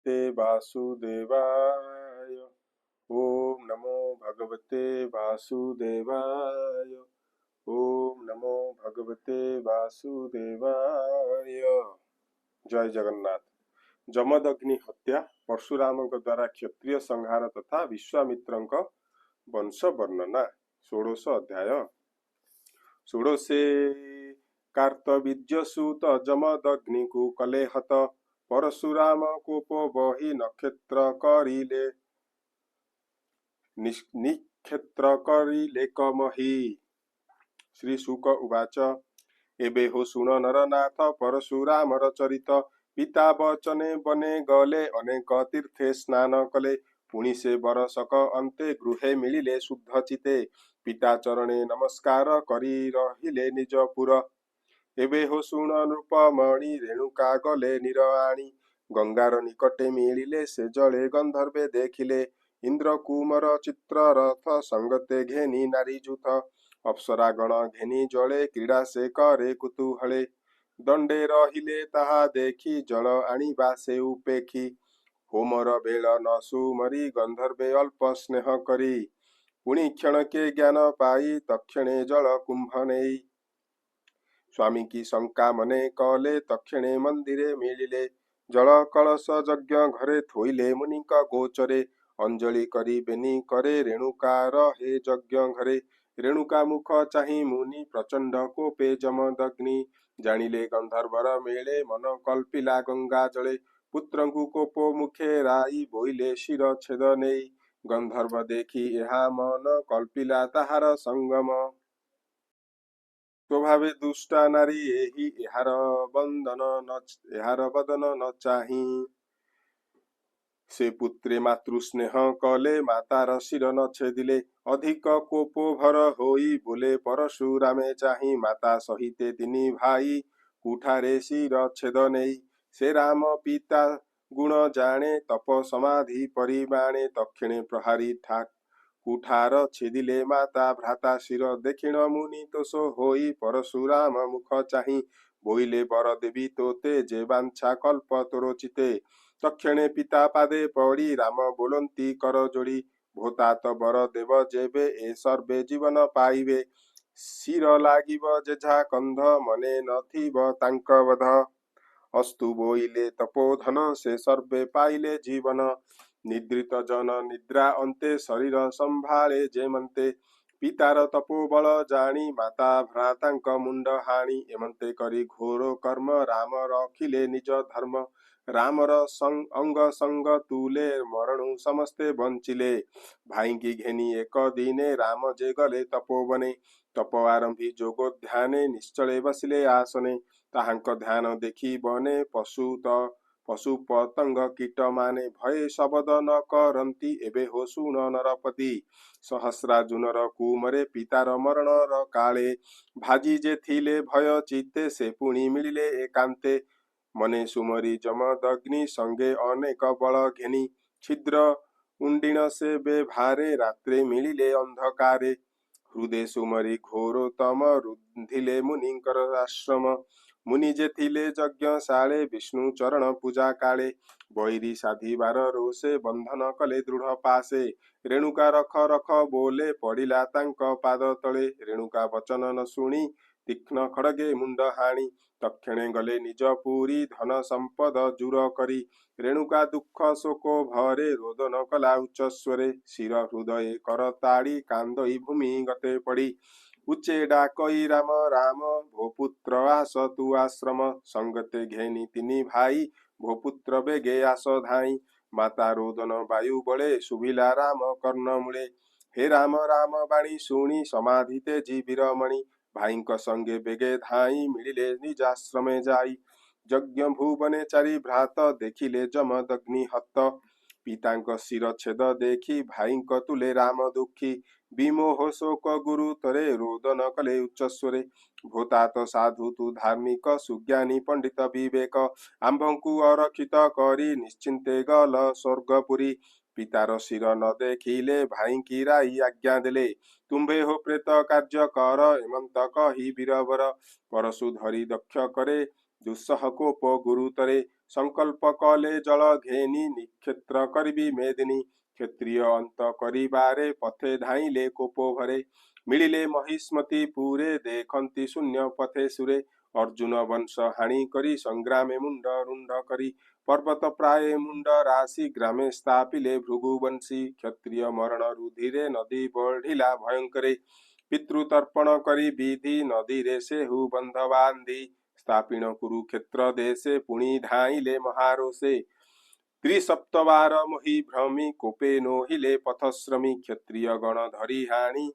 भगवते वासुदेवाय। ओम नमो भगवते वासुदेवाय। ओम नमो भगवते वासुदेवाय। जय जगन्नाथ। जमदग्नि हत्या परशुराम द्वारा क्षत्रिय संहार तथा विश्वामित्र वंश वर्णना। षोडश अध्याय। षोडशे कार्तवीर्यसूत जमदग्नि को कले हत परशुराम कोप बहि नक्षत्र करिले निक्षेत्र करिले कमहि। श्री शुक उवाच एबे हो सुन नरनाथ परशुरामर चरित। पिता वचने बने गले अनेक तीर्थे स्नान कले पुनि से बरसक अंते गृहे मिलिले शुद्ध चिते। पिता चरणे नमस्कार करी रहिले निजपुर। एबे हो सुन नृपमणि रेणुका गले निरआणी गंगार निकटे मिलिले से जले गंधर्वे देखिले। इंद्र कुमर चित्र रथ संगते घेनी नारी जूथ अप्सरा गण घेनी जले क्रीड़ा से करे कुतूहले। दंडे रहिले ताहा देखी जल आनिबा से उपेखी होमर बेल न सुमरी गंधर्वे अल्प स्नेह करी पुनि क्षण के ज्ञान पाई तक्षणे जल कुंभ नेई। स्वामी की शंका मने कले तक्षणे मंदिरे मिलिले जल कलश यज्ञ घरे थोइले मुनिक गोचरे अंजलि करी बेनी करे रेणुका रहे यज्ञ घरे। रेणुका मुख चाही मुनि प्रचंड कोपे जमदग्नि जानिले गंधर्वर मेले मन कल्पिला गंगा जले पुत्रंकु कोपो मुखे राई बोइले शिर छेद नेई गंधर्व देखी एहा मन कल्पिला ताहार संगम स्वभावे दुष्टा नारी एही एहार बदन न चाही से पुत्रे मातृस्नेह कले मातार शिर न छेदिले अधिक कोपो भर होई बोले परशुरामे चाही माता सहिते तिनी भाई कुठारे शिर छेद नेई। से राम पिता गुण जाने तप समाधि परिबाणे तक्षणे प्रहारी ठाक कुठार छेदिले माता भ्राता शिर देखिण मुनि तोष होई परशुराम मुख चाही बोइले बर देवी तोते जे बांछा कल्प तोरोचिते। तक्षणे पिता पादे पड़ी राम बोलंती कर जोड़ी भोतात बर देव जेबे ए सर्वे जीवन पाइबे शिर लागिब जेझा कंध मने नथिब तांक वध अस्तु बोइले तपोधन से सर्वे पाइले जीवन निद्रित जन निद्रा अंते शरीर संभाले जेमंते पितार तपोबल जानी माता भ्रातांक मुंड हाणी एमंते करी घोर कर्म राम रखिले निज धर्म रामर अंग संग तुले मरणु समस्ते बंचिले भाई की घेनी एक दिने राम जे गले तपोवने तप आरंभी जोगो ध्याने निश्चले बसिले आसने ताहांक ध्यान देखी बने पशु पतंग कीट माने भय शबद न करंती एबे हो सुन नरपति सहस्राजुनर कुमरे पितार मरण र काले भाजी जे थिले भय चित्ते से पुणी मिलिले एकांते मने सुमरी जमदग्नि संगे अनेक बल घेनी छिद्र उंडीण से बेभारे रात्रे मिलिले अंधकारे हृदय सुमरी घोरोतम रुधिले मुनिकर आश्रम मुनि जे थिले यज्ञशाले विष्णु चरण पूजा काले बैरी साधिबार रोषे बंधन कले दृढ़ पासे रेणुका रख रख बोले पड़िला तांक पाद तले रेणुका वचन न शुणी तीक्ष्ण खड़गे मुंड हाणी तक्षणे गले निज पुरी धन संपद जुर करी रेणुका दुख शोको भरे रोदन कला उच्च स्वरे शिर हृदय कर ताड़ी कांदई भूमि गते पड़ी उच्चे डाकई राम राम भोपुत्र आस तु आश्रम संगते घेनी तिनी भाई भोपुत्र बेगे आस धाई माता रोदन वायु बळे शुभिला राम कर्ण मूले हे राम राम बाणी शुणी समाधिते जीविरमणि भाईंक संगे बेगे धाई मिलिले निजाश्रमे जाई यज्ञ भुवने चारि भ्रात देखिले जमदग्नि हत पितांक शिर छेद देखी भाईंक तुले राम दुखी विमोह शोक गुरु तरे रोदन कले उच्च स्वरे भूतात साधु तु धार्मिक सुज्ञानी पंडित विवेक आंभंकु अरक्षित करी निश्चिंते गल स्वर्गपुरी पितार शिर न देखिले भाई की राई आज्ञा देले तुम्भे हो प्रेत कार्य कर एमंत कही वीरवर परशु धरी दक्ष करे ଦୁଃସହ କୋପ ଗୁରୁତରେ ସଂକଳ୍ପ କଲେ ଜଳ ଘେନି ନିକ୍ଷେତ୍ର କରିବି ମେଦିନୀ କ୍ଷତ୍ରିୟ ଅନ୍ତ କରିବାରେ ପଥେ ଧାଇଁଲେ କୋପ ଭରେ ମିଳିଲେ ମହିଷ୍ମତି ପୁରେ ଦେଖନ୍ତି ଶୂନ୍ୟ ପଥେ ସୁରେ ଅର୍ଜୁନ ବଂଶ ହାଣି କରି ସଂଗ୍ରାମେ ମୁଣ୍ଡ ରୁଣ୍ଡ କରି ପର୍ବତ ପ୍ରାୟ ମୁଣ୍ଡ ରାଶି ଗ୍ରାମେ ସ୍ଥାପିଲେ ଭୃଗୁବଂଶୀ କ୍ଷତ୍ରିୟ ମରଣ ରୁଧିରେ ନଦୀ ବଢିଲା ଭୟଙ୍କରେ ପିତୃତର୍ପଣ କରି ବିଧି ନଦୀରେ ସେହୁ ବନ୍ଧ ବାନ୍ଧି ସ୍ଥାପିଣ କୁରୁକ୍ଷେତ୍ର ଦେଶେ ପୁଣି ଧାଇଁଲେ ମହାରୋଷେ ତ୍ରିସପ୍ତବାର ମୋହି ଭ୍ରମି କୋପେ ନୋହିଲେ ପଥଶ୍ରମୀ କ୍ଷତ୍ରିୟ ଗଣ ଧରି ହାଣି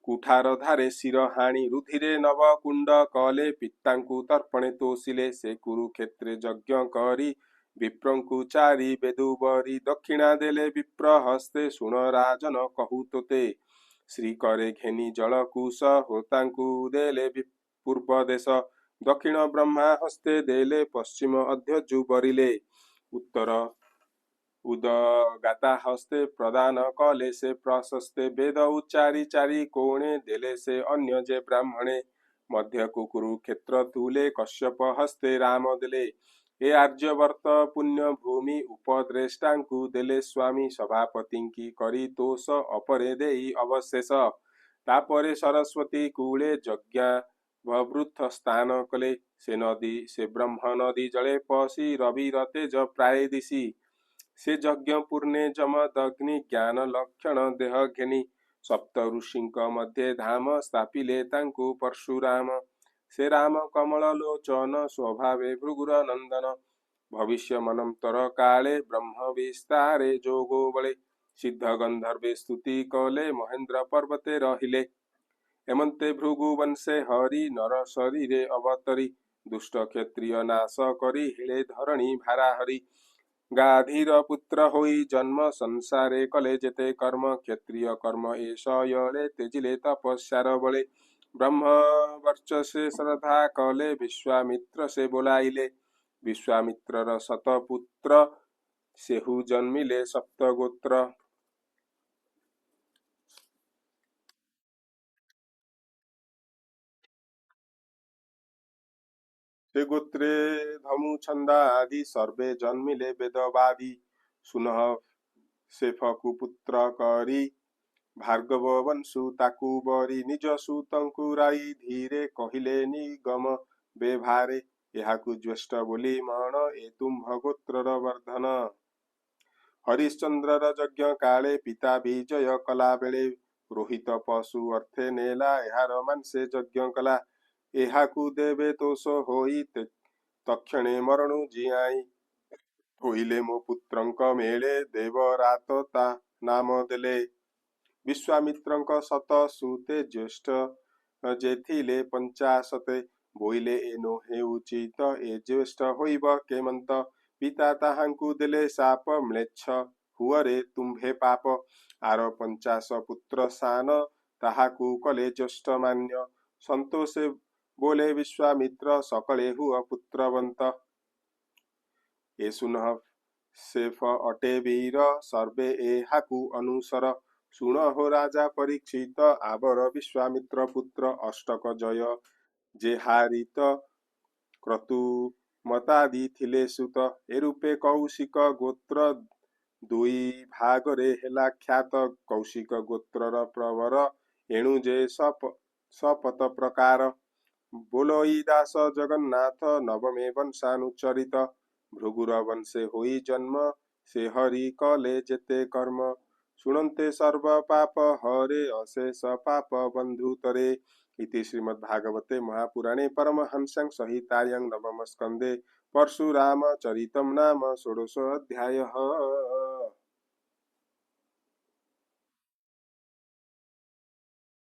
କୁଠାର ଧାରେ ଶିର ହାଣି ରୁଧିରେ ନବ କୁଣ୍ଡ କଲେ ପିତାଙ୍କୁ ତର୍ପଣେ ତୋଷିଲେ ସେ କୁରୁକ୍ଷେତ୍ରେ ଯଜ୍ଞ କରି ବିପ୍ରଙ୍କୁ ଚାରି ବେଦୁବରି ଦକ୍ଷିଣା ଦେଲେ ବିପ୍ର ହସ୍ତେ ଶୁଣ ରାଜନ କହୁ ତୋତେ ଶ୍ରୀ करे ଘେନି ଜଳ କୁଶ ହୋତାଙ୍କୁ ଦେଲେ ପୂର୍ବ ଦେଶ ଦକ୍ଷିଣ ବ୍ରହ୍ମା ହସ୍ତେ ଦେଲେ ପଶ୍ଚିମ ଅଧ୍ୟଜୁ ବରିଲେ ଉତ୍ତର ଉଦଗାତା ହସ୍ତେ ପ୍ରଦାନ କଲେ ସେ ପ୍ରଶସ୍ତେ ବେଦ ଉଚ୍ଚାରି ଚାରି କୋଣେ ଦେଲେ ସେ ଅନ୍ୟ ଯେ ବ୍ରାହ୍ମଣେ ମଧ୍ୟକୁ କୁରୁକ୍ଷେତ୍ର ତୁଲେ କଶ୍ୟପ ହସ୍ତେ ରାମ ଦେଲେ ଏ ଆର୍ଯ୍ୟବର୍ତ୍ତ ପୁଣ୍ୟ ଭୂମି ଉପଦ୍ରେଷ୍ଟାଙ୍କୁ ଦେଲେ ସ୍ୱାମୀ ସଭାପତିଙ୍କି କରି ତୋଷ ଅପରେ ଦେଇ ଅବଶେଷ ତାପରେ ସରସ୍ୱତୀ କୂଳେ ଯଜ୍ଞା ବବୃଥ ସ୍ଥାନ କଲେ ସେ ନଦୀ ସେ ବ୍ରହ୍ମ ନଦୀ ଜଳେ ପଶି ରବିର ତେଜ ପ୍ରାୟ ଦିଶି ସେ ଯଜ୍ଞ ପୂର୍ଣ୍ଣେ ଯମଦଗ୍ନି ଜ୍ଞାନ ଲକ୍ଷଣ ଦେହ ଘେନି ସପ୍ତ ଋଷିଙ୍କ ମଧ୍ୟରେ ଧାମ ସ୍ଥାପିଲେ ତାଙ୍କୁ ପରଶୁରାମ ସେ ରାମ କମଳ ଲୋଚନ ସ୍ୱଭାବେ ଭୃଗୁର ନନ୍ଦନ ଭବିଷ୍ୟ ମନନ୍ତର କାଳେ ବ୍ରହ୍ମ ବିସ୍ତାରେ ଯୋଗ ବଳେ ସିଦ୍ଧ ଗନ୍ଧର୍ବେ ସ୍ତୁତି କଲେ ମହେନ୍ଦ୍ର ପର୍ବତେ ରହିଲେ ଏମନ୍ତେ ଭୃଗୁ ବଂଶେ ହରି ନର ଶରୀରେ ଅବତରି ଦୁଷ୍ଟ କ୍ଷତ୍ରିୟ ନାଶ କରି ହିଳେ ଧରଣୀ ଭାରା ହରି ଗାଧୀର ପୁତ୍ର ହୋଇ ଜନ୍ମ ସଂସାରେ କଲେ ଯେତେ କର୍ମ କ୍ଷତ୍ରିୟ କର୍ମ ଏ ଶୟରେ ତେଜିଲେ ତପସ୍ୟାର ବଳେ ବ୍ରହ୍ମ ବର୍ଚସେ ଶ୍ରଦ୍ଧା କଲେ ବିଶ୍ୱାମିତ୍ର ସେ ବୋଲାଇଲେ ବିଶ୍ୱାମିତ୍ରର ଶତପୁତ୍ର ସେହୁ ଜନ୍ମିଲେ ସପ୍ତଗୋତ୍ର ସେ ଗୋତ୍ରେ ଧମୁ ଛନ୍ଦା ଆଦି ସର୍ବେ ଜନ୍ମିଲେ ବେଦବାଦୀ ସୁନଃ ସେଫକୁ ପୁତ୍ର କରି ଭାର୍ଗବ ବଂଶୁ ତାକୁ ବରି ନିଜ ସୁତଙ୍କୁ ରାଇ ଧୀରେ କହିଲେ ନିଗମ ବେଭାରେ ଏହାକୁ ଜ୍ୟେଷ୍ଠ ବୋଲି ମଣ ଏ ତୁମ୍ଭ ଗୋତ୍ରର ବର୍ଦ୍ଧନ ହରିଶ୍ଚନ୍ଦ୍ରର ଯଜ୍ଞ କାଳେ ପିତା ବିଜୟ କଲା ବେଳେ ରୋହିତ ପଶୁ ଅର୍ଥେ ନେଲା ଏହାର ମାଂସେ ଯଜ୍ଞ କଲା ଏହାକୁ ଦେବେ ତୋଷ ହୋଇ ତକ୍ଷଣେ ମରଣୁ ଜିଆଇ ହୋଇଲେ ମୋ ପୁତ୍ରଙ୍କ ମେଳେ ଦେବରାତ ତା ନାମ ଦେଲେ ବିଶ୍ୱାମିତ୍ରଙ୍କ ଶତ ସୁତେ ଜ୍ୟେଷ୍ଠ ଯେ ଥିଲେ ପଞ୍ଚାଶତେ ବୋଇଲେ ଏନୋ ହେଉଚିତ ଏ ଜ୍ୟେଷ୍ଠ ହୋଇବ କେମନ୍ତ ପିତା ତାହାଙ୍କୁ ଦେଲେ ସାପ ମ୍ଲେଚ୍ଛ ହୁଅରେ ତୁମ୍ଭେ ପାପ ଆର 50 ପୁତ୍ର ସାନ ତାହାକୁ କଲେ ଜ୍ୟେଷ୍ଠ ମାନ୍ୟ ସନ୍ତୋଷେ ବୋଲେ ବିଶ୍ୱାମିତ୍ର ସକଳେ ହୁଅ ପୁତ୍ରବନ୍ତ ଏ ସୁନଃ ସେଫ ଅଟେ ବୀର ସର୍ବେ ଏହାକୁ ଅନୁସର ଶୁଣ ହୋ ରାଜା ପରୀକ୍ଷିତ ଆବର ବିଶ୍ୱାମିତ୍ର ପୁତ୍ର ଅଷ୍ଟକ ଜୟ ଯେ ହାରିତ କ୍ରତୁ ମତାଦି ଥିଲେ ସୁତ ଏରୂପେ କୌଶିକ ଗୋତ୍ର ଦୁଇ ଭାଗରେ ହେଲା ଖ୍ୟାତ କୌଶିକ ଗୋତ୍ରର ପ୍ରବର ଏଣୁ ଯେ ଶପଥ ପ୍ରକାର ବୋଲଇ ଦାସ ଜଗନ୍ନାଥ ନବମେ ବଂଶାନୁଚରିତ ଭୃଗୁର ବଂଶେ ହୋଇ ଜନ୍ମ ସେ ହରି କଲେ ଯେତେ କର୍ମ ଶୁଣନ୍ତେ ସର୍ବ ପାପ ହରେ ଅଶେଷ ପାପ ବନ୍ଧୁତରେ इति श्रीमद्भागवते महापुराणे परमहंस्यां संहितायां नवम स्कन्धे परशुराम चरितं नाम षोडशोऽध्यायः।